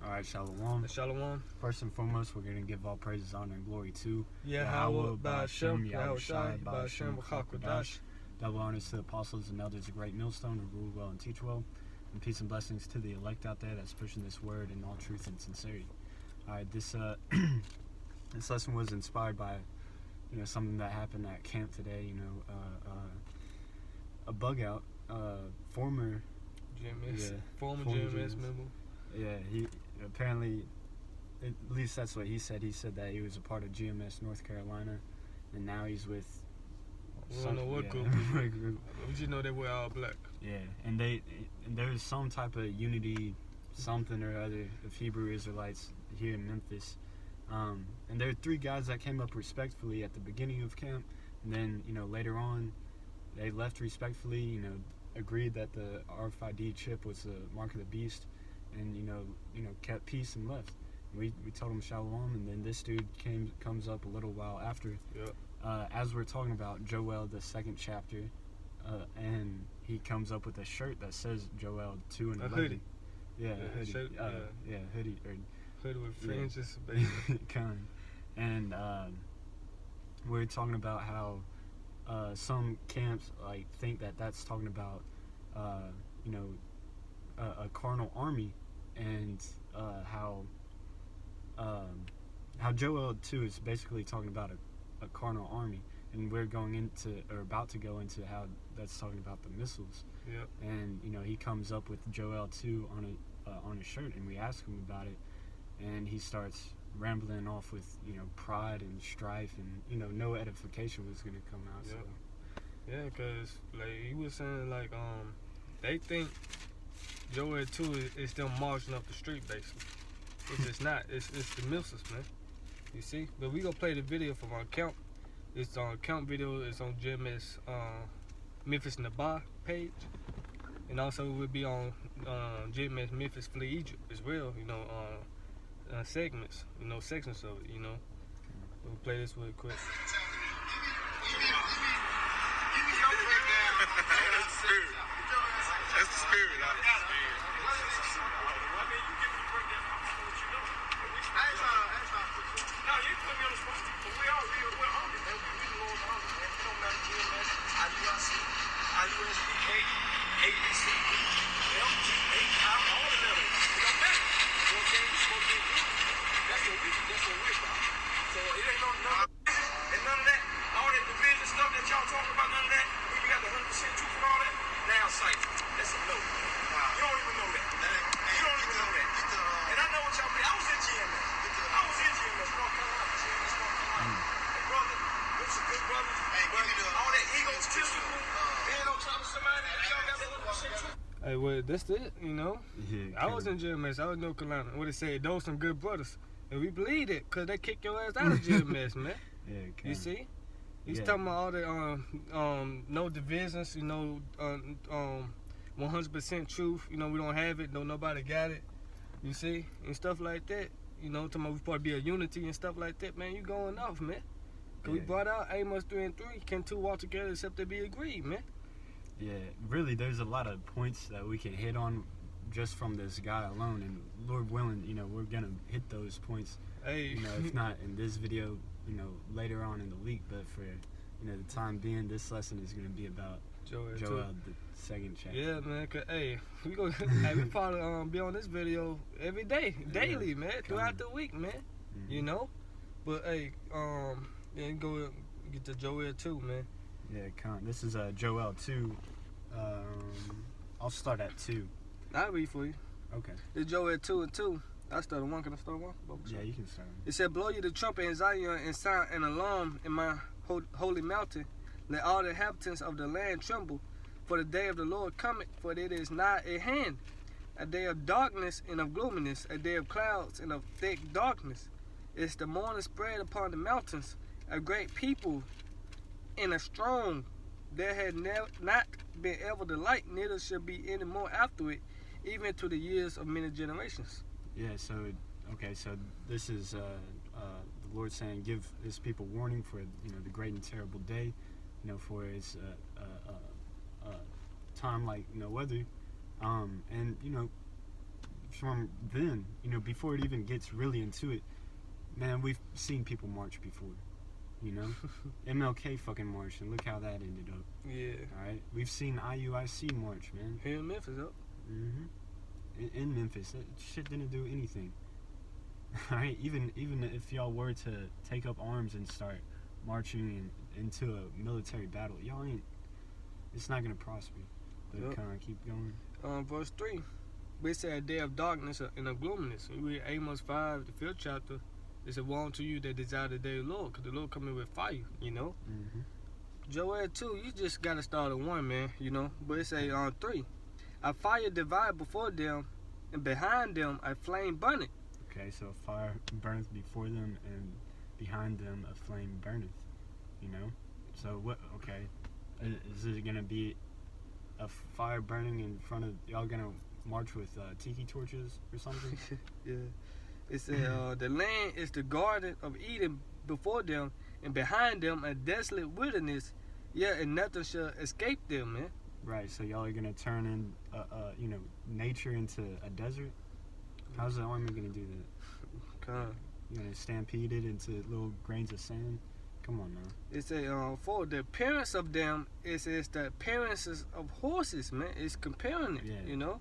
All right, Shalom. Shalom. First and foremost, we're going to give all praises, honor, and glory to Yahweh, Ba'ashem, Yahushai, Ba'ashem, B'chakodash. Double honors to the apostles and elders of Great Millstone who rule well and teach well. And peace and blessings to the elect out there that's pushing this word in all truth and sincerity. All right, this this lesson was inspired by, something that happened at camp today. A bug out, former GMS, former GMS GMS member. Yeah, he apparently, at least that's what he said. He said that he was a part of GMS North Carolina, and now he's with. We don't know what group. We just know they were all black. Yeah, and there's some type of unity, something or other of Hebrew Israelites here in Memphis, and there are 3 guys that came up respectfully at the beginning of camp, and then later on, they left respectfully. Agreed that the RFID chip was the mark of the beast, and kept peace and left. We told him shalom, and then this dude comes up a little while after. Yep. As we're talking about Joel, the 2nd chapter, and he comes up with a shirt that says Joel 2 and 11. Hoodie. Yeah, a hoodie. Shirt, Hoodie. Hoodie with fringes, basically. Kind. And we're talking about how some camps think that that's talking about a carnal army, and how Joel 2 is basically talking about a carnal army, and we're about to go into how that's talking about the missiles. Yep. And he comes up with Joel 2 on a shirt, and we ask him about it, and he starts rambling off with pride and strife, and no edification was going to come out. Yep. So yeah, because he was saying they think Joel 2 is them marching up the street, basically. It's just not. It's the missiles, man. You see? But we gonna play the video from our account. It's on account video. It's on GMS Memphis Nabah page, and also it will be on GMS Memphis Flee Egypt as well. Segments. Sections of it. We'll play this real quick. That's the spirit. No, you put me on the spot. But we're hungry, man. We the Lord's hungry, man. It don't matter GMS, IUIC, IUSDK, ABC, LGA, all the levels. It don't matter. Smoking group. That's what we're about. So it ain't none of that. All that division stuff that y'all talking about, none of that. When you got the 100% truth and all that, now sight. That's a no. You don't even know that. You don't even know that. And I know what y'all mean. I was in GMS. North Carolina. Hey, brother, them some good brothers. All that egotistical, being on top of somebody, y'all got the 100% truth. Hey, well, that's it, Yeah, I was in GMS. I was in North Carolina. What they say, those some good brothers. And we believe it, because they kick your ass out of GMS, man. Yeah, You see? He's talking about all the no divisions, 100% truth. We don't have it, nobody got it. You see? And stuff like that. Talking about we supposed to be a unity and stuff like that, man. You going off, man. Because we brought out Amos 3 and 3. Can 2 walk together except they be agreed, man? Yeah, really, there's a lot of points that we can hit on just from this guy alone, and Lord willing, we're gonna hit those points. Hey, if not in this video, later on in the week, but for the time being, this lesson is gonna be about Joel, the 2nd chapter. Yeah, man. Cause we probably be on this video every day, daily, man, throughout the week, man. Mm-hmm. But go get to Joel 2, man. Yeah, this is Joel 2. I'll start at 2. I'll read for you. Okay. It's Joel 2 and 2. I started 1. Can I start 1? Yeah, you can start. It said, blow you the trumpet in Zion and sound an alarm in my holy mountain. Let all the inhabitants of the land tremble. For the day of the Lord cometh, for it is nigh at hand. A day of darkness and of gloominess, a day of clouds and of thick darkness. It's the morning spread upon the mountains, a great people and a strong. There had not been ever the like, neither shall be any more after it, even to the years of many generations. Yeah, so this is the Lord saying, give his people warning for the great and terrible day, for his time like no other, and from then, before it even gets really into it, man, we've seen people march before. MLK fucking marched, and look how that ended up. Yeah. All right, we've seen IUIC march, man. Here in Memphis, up. In Memphis, that shit didn't do anything. All right, even if y'all were to take up arms and start marching into a military battle, y'all ain't. It's not gonna prosper. But Yep. kind of keep going. Verse 3. We say a day of darkness and of gloominess. We read Amos 5, the 5th chapter. It said, woe unto you that desire the day of the Lord, because the Lord coming with fire, Joel 2, you just got to start at 1, man, But it say on 3. A fire divide before them, and behind them a flame burneth. Okay, so a fire burneth before them, and behind them a flame burneth. So what? Okay, is it gonna be a fire burning in front of y'all? Gonna march with tiki torches or something? Yeah. It said, the land is the garden of Eden before them, and behind them a desolate wilderness, and nothing shall escape them, man. Right. So y'all are gonna turn in, nature into a desert. How's the army gonna do that? You're gonna stampede it into little grains of sand? Come on now. It say, for the appearance of them is the appearances of horses, man. It's comparing it, Yeah.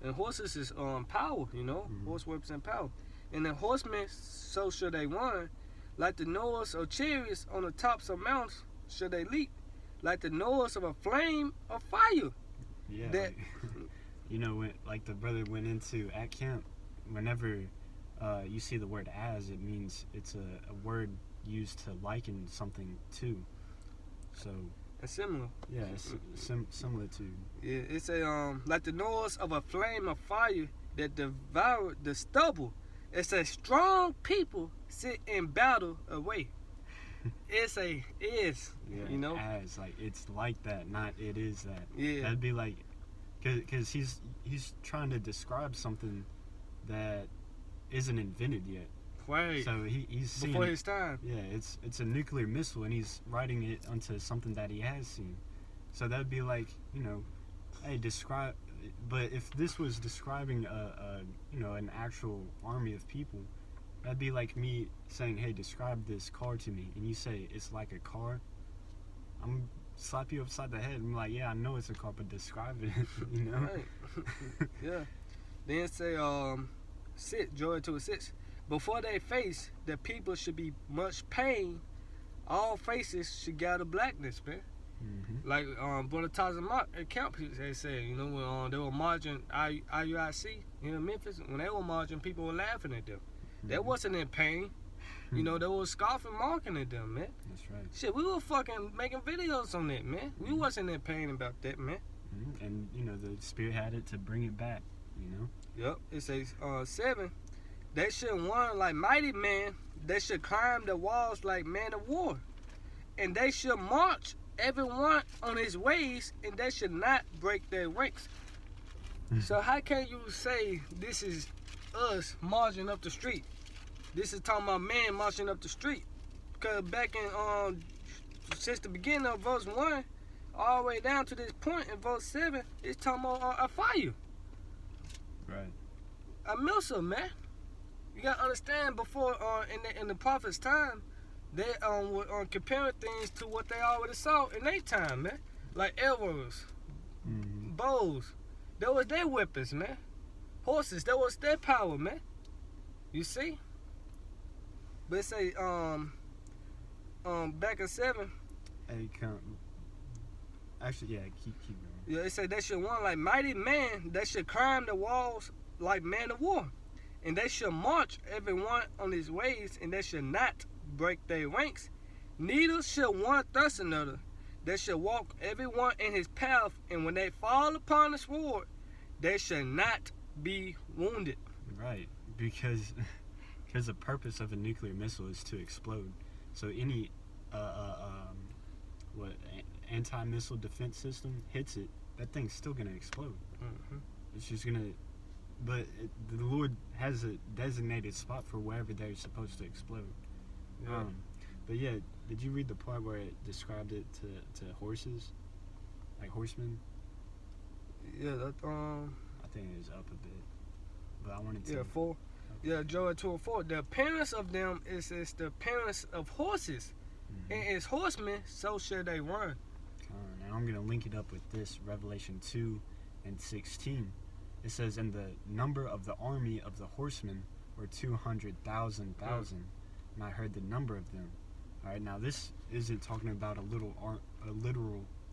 And horses is power, Horse represent power. And the horsemen, so shall they run, like the noise of chariots on the tops of mountains, shall they leap, like the noise of a flame of fire. Yeah. That- when the brother went into at camp, whenever you see the word as, it means it's a word used to liken something to. So And similar. yeah, it's similar to. Yeah, it's like the noise of a flame of fire that devoured the stubble. It says strong people sit in battle away. Is, Yeah, as it's like that, not it is that. Yeah. That'd be like, cause he's trying to describe something that isn't invented yet. Right. So he's seeing. Before his time. Yeah, it's a nuclear missile, and he's writing it onto something that he has seen. So that'd be like, hey, describe. But if this was describing an actual army of people, that'd be like me saying, hey, describe this car to me, and you say it's like a car. I'm slap you upside the head. I'm like, yeah, I know it's a car, but describe it. Right. Yeah. Then say Joel 2:6. Before they face, the people should be much pain. All faces should gather blackness, man. Mm-hmm. Like Brother Tazamot at camp, they said, when they were marching IUIC here in Memphis, when they were marching, people were laughing at them. They wasn't in pain. They were scoffing, mocking at them, man. That's right. Shit, we were fucking making videos on that, man. We wasn't in pain about that, man. Mm-hmm. And the Spirit had it to bring it back. Yep. It says 7. They should run like mighty men. They should climb the walls like men of war. And they should march everyone on his ways, and they should not break their ranks. So how can you say this is us marching up the street? This is talking about men marching up the street. Because back in since the beginning of verse 1 all the way down to this point in verse 7, it's talking about a fire. Right. A missile, man. You gotta understand, before in the prophet's time, they were comparing things to what they already saw in their time, man. Like arrows, bows. That was their weapons, man. Horses, that was their power, man. You see? But it say back in 7. Hey, actually, yeah, keep going. Yeah, it say they should run like mighty men. They should climb the walls like men of war. And they should march everyone on his ways, and they should not break their ranks. Neither should one thrust another. They should walk everyone in his path, and when they fall upon the sword, they should not be wounded. Right, because the purpose of a nuclear missile is to explode. So any anti-missile defense system hits it, that thing's still gonna explode. Mm-hmm. It's just gonna. But the Lord has a designated spot for wherever they're supposed to explode. Yeah. But yeah, did you read the part where it described it to horses, like horsemen? Yeah, that I think it was up a bit. but I wanted to. Yeah, 4. Yeah, Joel 2 and 4. The appearance of them is the appearance of horses. Mhm. And as horsemen, so shall they run. And I'm going to link it up with this, Revelation 2 and 16. It says, and the number of the army of the horsemen were 200,000. And I heard the number of them. All right, now this isn't talking about a literal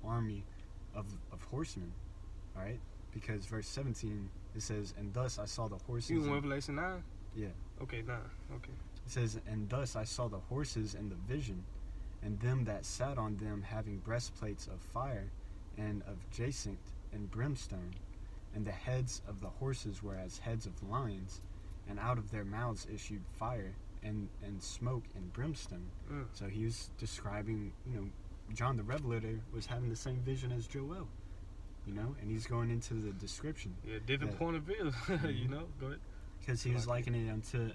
army of horsemen. All right, because verse 17, it says, and thus I saw the horses. You in Revelation 9? Yeah. Okay, 9. Okay. It says, and thus I saw the horses in the vision, and them that sat on them having breastplates of fire, and of jacinth and brimstone, and the heads of the horses were as heads of lions, and out of their mouths issued fire, and smoke and brimstone. Mm. So he was describing, John the Revelator was having the same vision as Joel, and he's going into the description. Yeah, different point of view. Go ahead. Because he was likening it unto,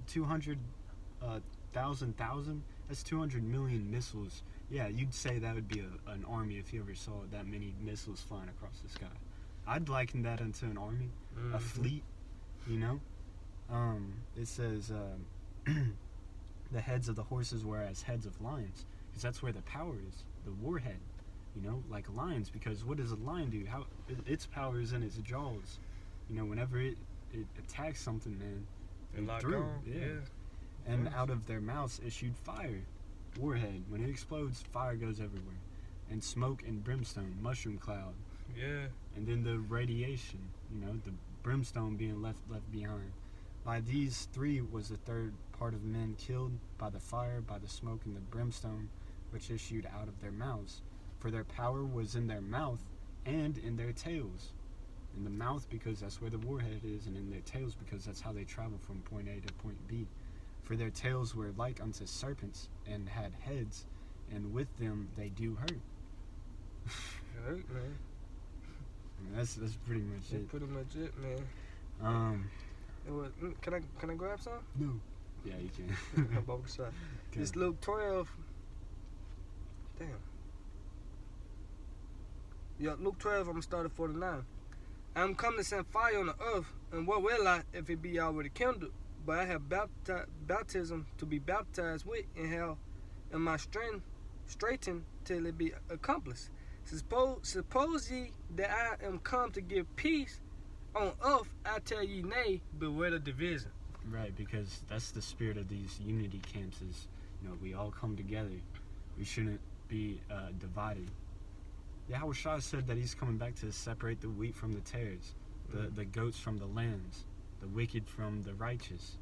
200,000. That's 200 million missiles. Yeah, you'd say that would be an army if you ever saw that many missiles flying across the sky. I'd liken that unto an army, a fleet, It says the heads of the horses were as heads of lions, because that's where the power is, the warhead, like lions. Because what does a lion do? How its power is in its jaws. Whenever it attacks something, man, Lock through. on. Yeah. And out of their mouths issued fire, warhead. When it explodes, fire goes everywhere, and smoke and brimstone, mushroom cloud. Yeah. And then the radiation, the brimstone being left behind. By these three was the third part of men killed, by the fire, by the smoke, and the brimstone, which issued out of their mouths. For their power was in their mouth and in their tails. In the mouth, because that's where the warhead is, and in their tails, because that's how they travel from point A to point B. For their tails were like unto serpents, and had heads, and with them they do hurt. Hurt, man. That's pretty much That's it. pretty much it, man. Can I grab some? No. Yeah, you can. How about the shot? Okay. It's Luke 12. Damn. Yeah, Luke 12, I'm going to start at 49. I'm come to send fire on the earth, and what will I if it be already kindled? But I have baptism to be baptized with, and how am my strength straightened till it be accomplished? Suppose ye that I am come to give peace on earth, I tell ye nay, beware the division. Right, because that's the spirit of these unity camps is, we all come together. We shouldn't be divided. Yahushua said that he's coming back to separate the wheat from the tares, the goats from the lambs, the wicked from the righteous.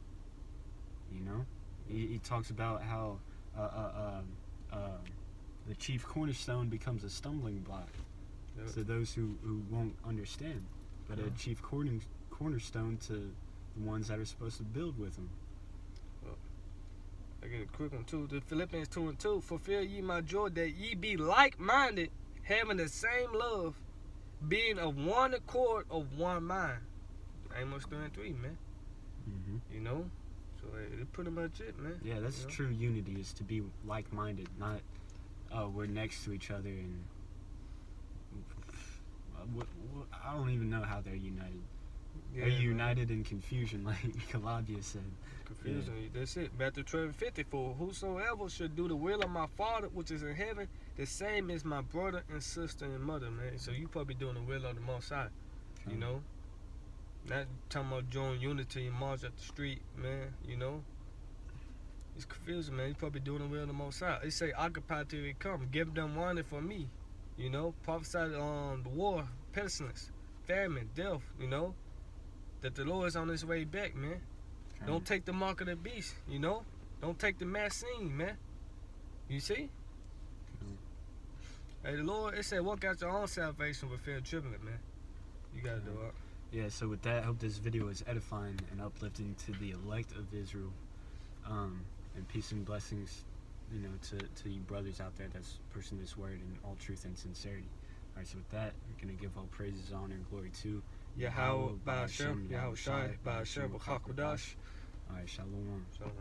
He talks about how the chief cornerstone becomes a stumbling block to those who won't understand, but a chief cornerstone to the ones that are supposed to build with him. I get a quick one too. The Philippians 2 and 2. Fulfill ye my joy that ye be like-minded, having the same love, being of one accord, of one mind. Amos 3 and 3, man. Mm-hmm. So it's pretty much it, man. Yeah, that's true unity, is to be like-minded, not we're next to each other and I don't even know how they're united. Yeah, they're united in confusion, like Calabia said. Confusion. Yeah. That's it. Matthew 12:50. For whosoever should do the will of my Father which is in heaven, the same is my brother and sister and mother, man. So you probably doing the will of the Most High, Not talking about join unity and march up the street, man. It's confusing, man. You probably doing the will of the Most High. They say occupy till he come. Give them warning for me. Prophesy on the war, pestilence, famine, death. That the Lord is on his way back, man. Okay. Don't take the mark of the beast, Don't take the mass scene, man. You see? Hey, the Lord, it said, work out your own salvation with fear and trembling, man. You gotta do it. Yeah, so with that, I hope this video is edifying and uplifting to the elect of Israel. And peace and blessings, to you brothers out there that's pushing this word in all truth and sincerity. Alright, so with that, we're going to give all praises, honor, and glory to Yahweh, Ba'ashem, Yahushai, Ba'ashem, B'Chakodash. Alright, shalom. Shalom.